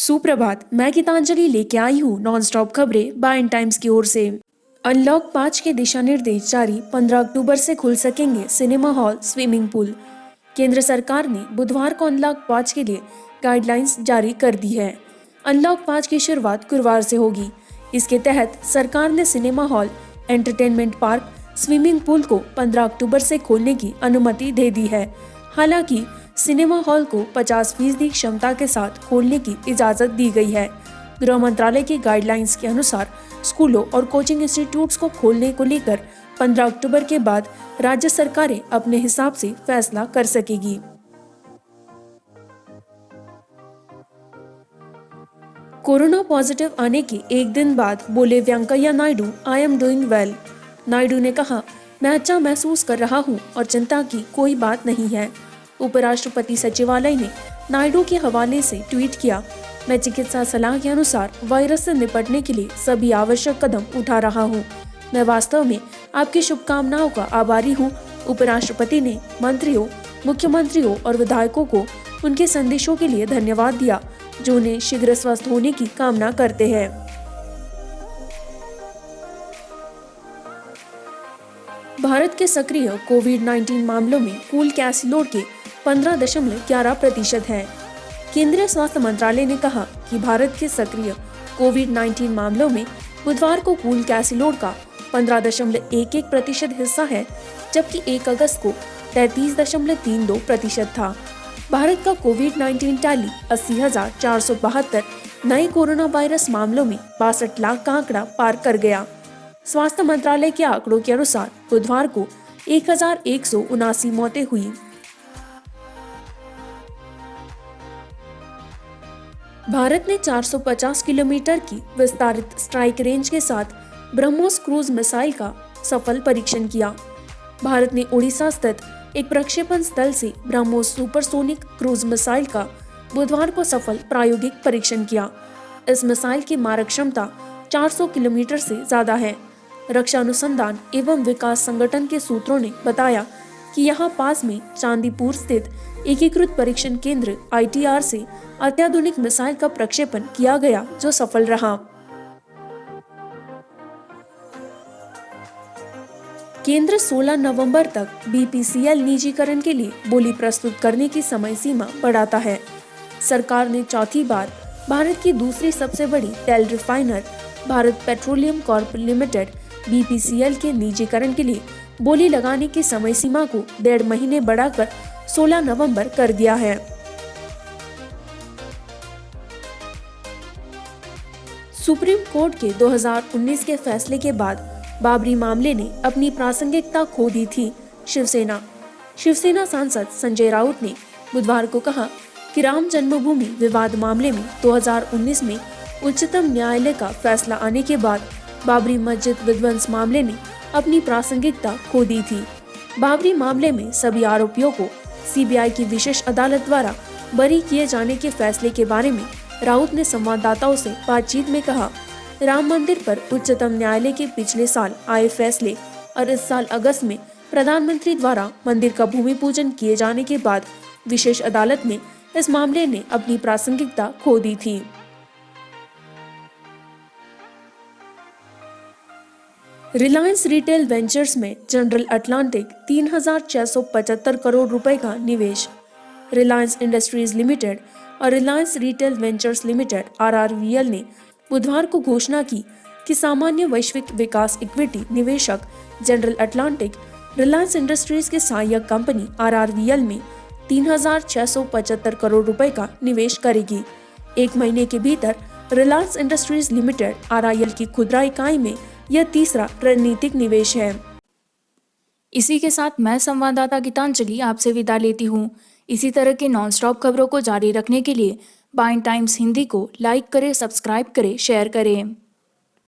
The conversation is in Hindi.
सुप्रभात, मैं गीतांजलि लेके आई हूँ नॉन स्टॉप खबरें बाय टाइम्स की ओर से। अनलॉक 5 के दिशा निर्देश जारी, 15 अक्टूबर से खुल सकेंगे सिनेमा हॉल, स्विमिंग पूल। केंद्र सरकार ने बुधवार को अनलॉक 5 के लिए गाइडलाइंस जारी कर दी है। अनलॉक 5 की शुरुआत गुरुवार से होगी। इसके तहत सरकार ने cinema hall, entertainment park, swimming pool को 15 अक्टूबर से खोलने की अनुमति दे दी है। हालांकि सिनेमा हॉल को 50% क्षमता के साथ खोलने की इजाजत दी गई है। गृह मंत्रालय की गाइडलाइंस के अनुसार स्कूलों और कोचिंग इंस्टीट्यूट्स को खोलने को लेकर 15 अक्टूबर के बाद राज्य सरकारें अपने हिसाब से फैसला कर सकेगी। कोरोना पॉजिटिव आने के एक दिन बाद बोले Venkaiah Naidu, I am doing well. Naidu ने कहा, मैं अच्छा महसूस कर रहा हूं और चिंता की कोई बात नहीं है। उपराष्ट्रपति सचिवालय ने नायडू के हवाले से ट्वीट किया, मैं चिकित्सा सलाह के अनुसार वायरस से निपटने के लिए सभी आवश्यक कदम उठा रहा हूं। मैं वास्तव में आपकी शुभकामनाओं का आभारी हूं। उपराष्ट्रपति ने मंत्रियों, मुख्यमंत्रियों और विधायकों को उनके संदेशों के लिए धन्यवाद दिया, जो उन्हें शीघ्र स्वस्थ होने की कामना करते हैं। भारत के सक्रिय कोविड-19 मामलों में कुल केस लोड के 15.11% है। केंद्रीय स्वास्थ्य मंत्रालय ने कहा कि भारत के सक्रिय कोविड-19 मामलों में बुधवार को कुल केस लोड का 15.11% हिस्सा है, जबकि 1 अगस्त को 33.32% था। भारत का कोविड-19 टैली 80,472 नए कोरोना वायरस मामलों में 62 लाख का आंकड़ा पार कर गया। स्वास्थ्य मंत्रालय के आंकड़ों के अनुसार बुधवार को 1,179 मौतें हुई। भारत ने 450 किलोमीटर की विस्तारित स्ट्राइक रेंज के साथ ब्रह्मोस क्रूज मिसाइल का सफल परीक्षण किया। भारत ने उड़ीसा स्थित एक प्रक्षेपण स्थल से ब्रह्मोस सुपरसोनिक क्रूज मिसाइल का बुधवार को सफल प्रायोगिक परीक्षण किया। इस मिसाइल की मारक क्षमता 400 किलोमीटर से ज्यादा है। रक्षा अनुसंधान एवं विकास संगठन के सूत्रों ने बताया कि यहाँ पास में चांदीपुर स्थित एकीकृत परीक्षण केंद्र ITR से अत्याधुनिक मिसाइल का प्रक्षेपण किया गया, जो सफल रहा। केंद्र 16 नवंबर तक BPCL निजीकरण के लिए बोली प्रस्तुत करने की समय सीमा बढ़ाता है। सरकार ने चौथी बार भारत की दूसरी सबसे बड़ी तेल refiner Bharat petroleum Corp limited BPCL के निजीकरण के लिए बोली लगाने की समय सीमा को 1.5 महीने बढ़ाकर 16 नवंबर कर दिया है। सुप्रीम कोर्ट के 2019 के फैसले के बाद बाबरी मामले ने अपनी प्रासंगिकता खो दी थी। शिवसेना सांसद संजय राउत ने बुधवार को कहा कि राम जन्मभूमि विवाद मामले में 2019 में उच्चतम न्यायालय का फैसला आने के बाद बाबरी मस्जिद विध्वंस मामले ने अपनी प्रासंगिकता खो दी थी। बाबरी मामले में सभी आरोपियों को CBI की विशेष अदालत द्वारा बरी किए जाने के फैसले के बारे में राउत ने संवाददाताओं से बातचीत में कहा, राम मंदिर पर उच्चतम न्यायालय के पिछले साल आए फैसले और इस साल अगस्त में प्रधानमंत्री द्वारा मंदिर का भूमि पूजन किए जाने के बाद विशेष अदालत में इस मामले ने अपनी प्रासंगिकता खो दी थी। रिलायंस रिटेल वेंचर्स में जनरल अटलांटिक 3,675 करोड़ रुपए का निवेश। रिलायंस इंडस्ट्रीज लिमिटेड और Reliance retail ventures limited RRVL ने बुधवार को घोषणा की कि सामान्य वैश्विक विकास इक्विटी निवेशक जनरल अटलांटिक रिलायंस इंडस्ट्रीज के सहायक कंपनी RRVL में 3,675 करोड़ रुपए का निवेश करेगी। 1 महीने के भीतर रिलायंस इंडस्ट्रीज लिमिटेड RIL की खुदरा इकाई में यह तीसरा रणनीतिक निवेश है। इसी के साथ मैं संवाददाता गीतांजलि आपसे विदा लेती हूँ। इसी तरह के नॉनस्टॉप खबरों को जारी रखने के लिए बाय टाइम्स हिंदी को लाइक करें, सब्सक्राइब करें, शेयर करें।